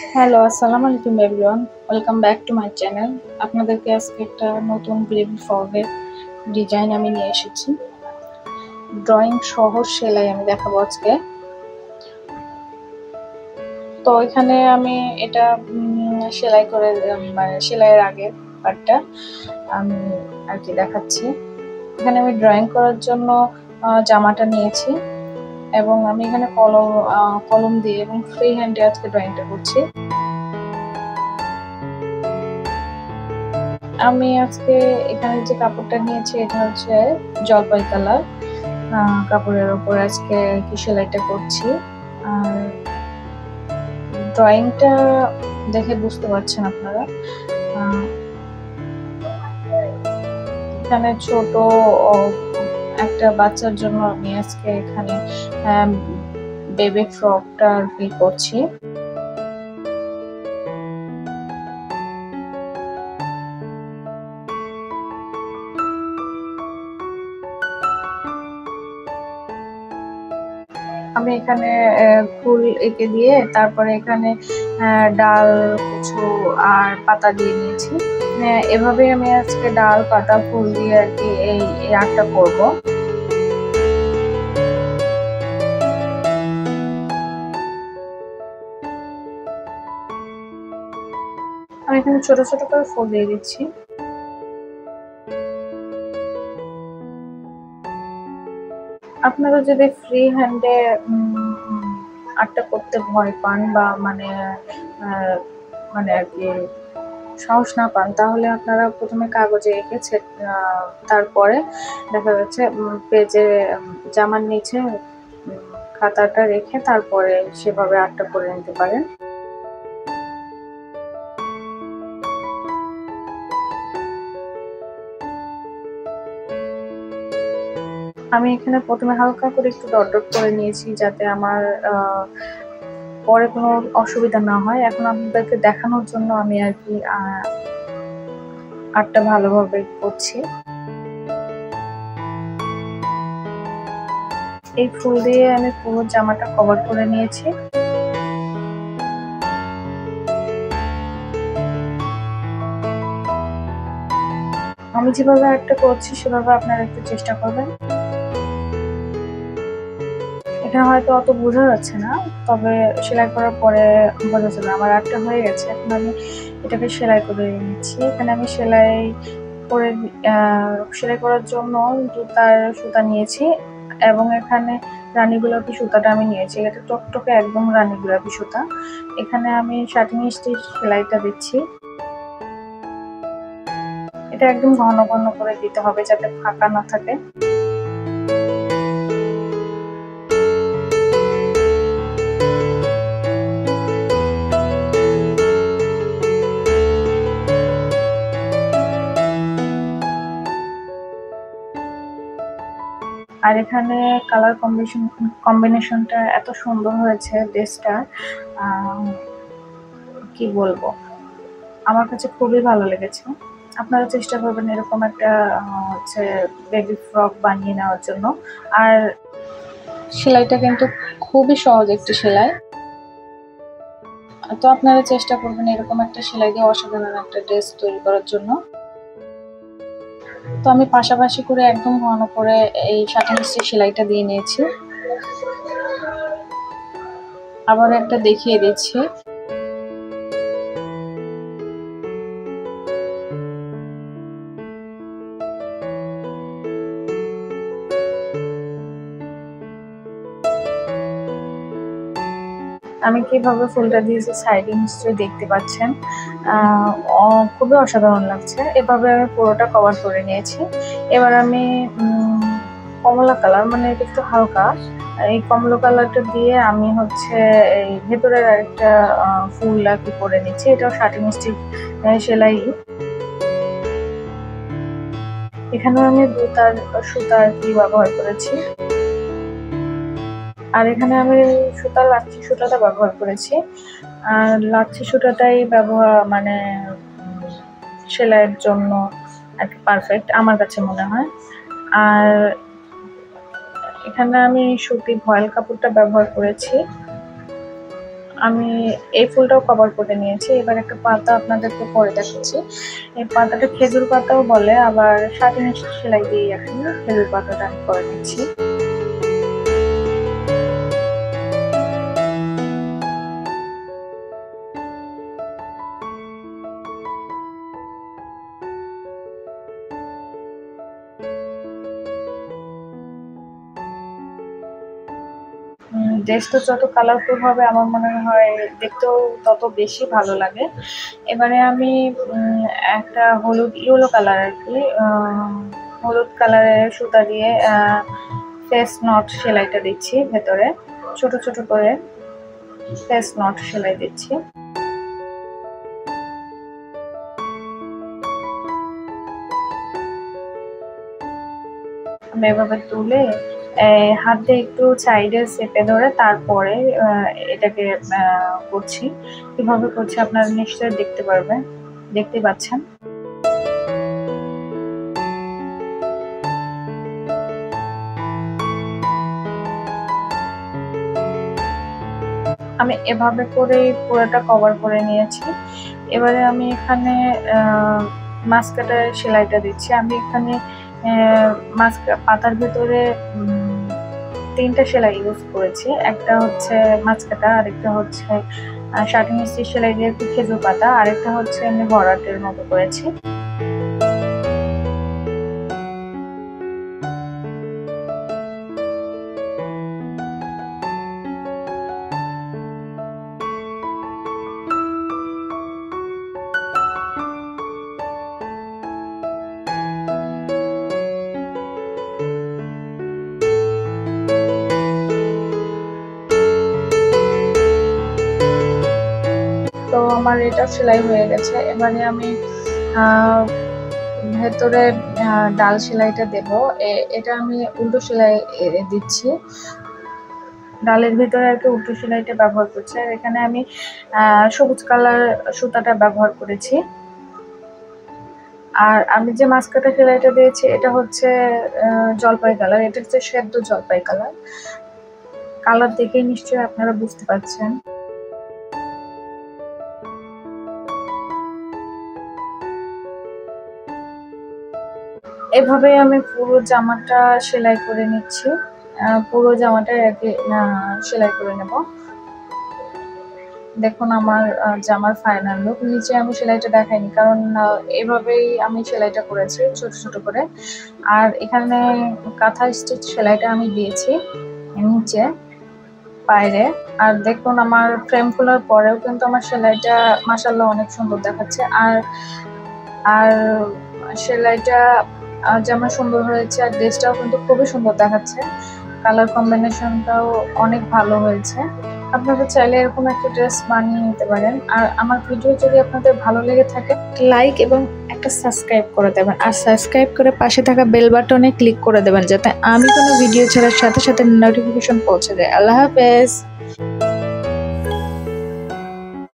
Hello, আসসালামু আলাইকুম everyone. Welcome back to my channel. আপনাদেরকে আজকে একটা নতুন বেবি ফ্রকের ডিজাইন আমি নিয়ে এসেছি। ড্রয়িং সহ সেলাই আমি দেখাবো আজকে। তো এখানে আমি এটা সেলাই করে মানে সেলাইয়ের আগের পার্টটা আমি আর কি দেখাচ্ছি। এখানে আমি ড্রয়িং করার জন্য জামাটা নিয়েছি এবং আমি এখানে কলম দিয়ে এবং ফ্রি হ্যান্ডে আজকে ড্রয়িংটা করছি। আমি আজকে এখানে যে কাপড়টা নিয়েছি এটা হচ্ছে জলপাই কালার কাপড়ের ওপর আজকে কি সেলাইটা করছি। আর ড্রয়িংটা দেখে বুঝতে পারছেন আপনারা। এখানে ছোট একটা বাচ্চার জন্য আমি আজকে এখানে বেবি ফ্রকটা আর কি করছি। আমি এখানে ফুল এঁকে দিয়ে তারপরে এখানে ডাল কিছু আর পাতা দিয়ে নিয়েছি। এভাবে আমি আজকে ডাল পাতা ফুল দিয়ে আর কি এই আর্টটা করবো। আমি এখানে ছোট ছোট করে ফুল দিয়ে দিচ্ছি। আপনারা যদি ফ্রি হ্যান্ডে আর্টটা করতে ভয় পান বা মানে আর কি সাহস না পান, তাহলে আপনারা প্রথমে কাগজে এঁকেছে তারপরে দেখা যাচ্ছে পেজে জামার নিচে খাতাটা রেখে তারপরে সেভাবে আর্টটা করে নিতে পারেন। আমি এখানে প্রথমে হালকা করে একটু ডট ডট করে নিয়েছি যাতে আমার পরে কোনো অসুবিধা না হয়। এখন আপনাদেরকে দেখানোর জন্য আমি আর কি আর্টটা ভালোভাবে করছি। এই ফুল দিয়ে আমি পুরো জামাটা কভার করে নিয়েছি। আমি যেভাবে আর্টটা করছি সেভাবে আপনারা একটু চেষ্টা করবেন। এখানে হয়তো অত বোঝা যাচ্ছে না, তবে সেলাই করার পরে বোঝা যাবে। আমার আর্টটা হয়ে গেছে, এখন আমি এটাকে সেলাই করে নিচ্ছি। এখানে আমি সেলাই করার জন্য জুতার সুতা নিয়েছি এবং এখানে রানী গোলাপি সুতাটা আমি নিয়েছি। এটা টকটকে একদম রানী গোলাপি সুতা। এখানে আমি শার্টিং স্টিচ সেলাইটা দিচ্ছি। এটা একদম ঘন ঘন করে দিতে হবে যাতে ফাঁকা না থাকে। আর এখানে কালার কম্বিনেশনটা এত সুন্দর হয়েছে ড্রেসটা, কি বলবো, আমার কাছে খুবই ভালো লেগেছে। আপনারা চেষ্টা করবেন এরকম একটা হচ্ছে বেবি ফ্রক বানিয়ে নেওয়ার জন্য। আর সেলাইটা কিন্তু খুবই সহজ একটি সেলাই। তো আপনারা চেষ্টা করবেন এরকম একটা সেলাই দিয়ে অসাধারণ একটা ড্রেস তৈরি করার জন্য। তো আমি পাশাপাশি করে একদম ঘন করে এই শার্টিং স্টিচ সেলাইটা দিয়ে নিয়েছি। আবার একটা দেখিয়ে দিচ্ছি। আমি কিভাবে ফুলটা দিয়েছি সাইডে নিশ্চয়ই দেখতে পাচ্ছেন। খুবই অসাধারণ লাগছে। এভাবে আমি পুরোটা কভার করে নিয়েছি। এবার আমি কমলা কালার, মানে এটা একটু হালকা, এই কমলা কালারটা দিয়ে আমি হচ্ছে এই ভেতরের একটা ফুল আর কি করে নিচ্ছি। এটাও শার্টিং স্টিচ সেলাই। এখানেও আমি দুতার সুতা আর কি ব্যবহার করেছি। আর এখানে আমি লাচ্ছি সুতাটা ব্যবহার করেছি। আর লাচ্ছি সুতাটাই ব্যবহার মানে সেলাইয়ের জন্য আর কি পারফেক্ট আমার কাছে মনে হয়। আর এখানে আমি সুতি ভয়েল কাপড়টা ব্যবহার করেছি। আমি এই ফুলটাও কভার করে নিয়েছি। এবার একটা পাতা আপনাদেরকে পরে দেখাচ্ছি। এই পাতাটা খেজুর পাতাও বলে, আবার সাথে সেলাই দিয়ে এখন খেজুর পাতাটা আমি করে নিচ্ছি। ড্রেসটা যত কালারফুল হবে আমার মনে হয় দেখতেও তত বেশি ভালো লাগে। এবারে আমি একটা ইয়েলো কালার আর কি, হলুদ কালারের সুতা দিয়ে ফেস নট সেলাইটা দিচ্ছি। ভেতরে ছোট ছোট করে ফেস নট সেলাই দিচ্ছি। আমি এভাবে তুলে হাত দিয়ে একটু সাইডে চেপে ধরে তারপরে এটাকে করছি। কিভাবে করছি আপনারা নিশ্চয়ই দেখতে পাচ্ছেন। আমি এভাবে করে পুরোটা কভার করে নিয়েছি। এবারে আমি এখানে মাস্কাটার সেলাইটা দিচ্ছি। আমি এখানে পাতার ভেতরে 3টা সেলাই ইউজ করেছি। একটা হচ্ছে মাস্কাটা, আরেকটা হচ্ছে শার্টিং স্টিচ সেলাই দিয়ে একটু খেজুর পাতা, আরেকটা হচ্ছে এমনি ভরাটের মতো করেছি। তো আমার এটা সেলাই হয়ে গেছে। এবারে আমি ভেতরে ডাল সেলাইটা দেব। এটা আমি উল্টো সেলাই দিচ্ছি। ডালের ভিতরে আর কি উল্টো সেলাইটা ব্যবহার করছি। আর এখানে আমি সবুজ কালার সুতাটা ব্যবহার করেছি। আর আমি যে মাস্কাটা সেলাইটা দিয়েছি এটা হচ্ছে জলপাই কালার। এটা হচ্ছে সেদ্ধ জলপাই কালার। কালার দেখেই নিশ্চয়ই আপনারা বুঝতে পারছেন। এভাবে আমি পুরো জামাটা সেলাই করে নিচ্ছি। পুরো জামাটা সেলাই করে নেব। দেখুন আমার জামার ফাইনাল লুক। নিচে আমি সেলাইটা দেখাইনি, কারণ এভাবেই আমি সেলাইটা করেছি ছোট ছোট করে। আর এখানে কাঁথা স্টিচ সেলাইটা আমি দিয়েছি নিচে বাইরে। আর দেখুন আমার ফ্রেম খোলার পরেও কিন্তু আমার সেলাইটা মাশাআল্লাহ অনেক সুন্দর দেখাচ্ছে। আর সেলাইটা যেমন সুন্দর হয়েছে আর ড্রেসটাও কিন্তু খুবই সুন্দর দেখাচ্ছে। কালার কম্বিনেশনটাও অনেক ভালো হয়েছে। আপনারা চাইলে এরকম একটা ড্রেস বানিয়ে নিতে পারেন। আর আমার ভিডিও যদি আপনাদের ভালো লেগে থাকে লাইক এবং একটা সাবস্ক্রাইব করে দেবেন। আর সাবস্ক্রাইব করে পাশে থাকা বেল বাটনে ক্লিক করে দেবেন, যাতে আমি কোনো ভিডিও ছাড়ার সাথে সাথে নোটিফিকেশন পৌঁছে যায়। আল্লাহ হাফেজ।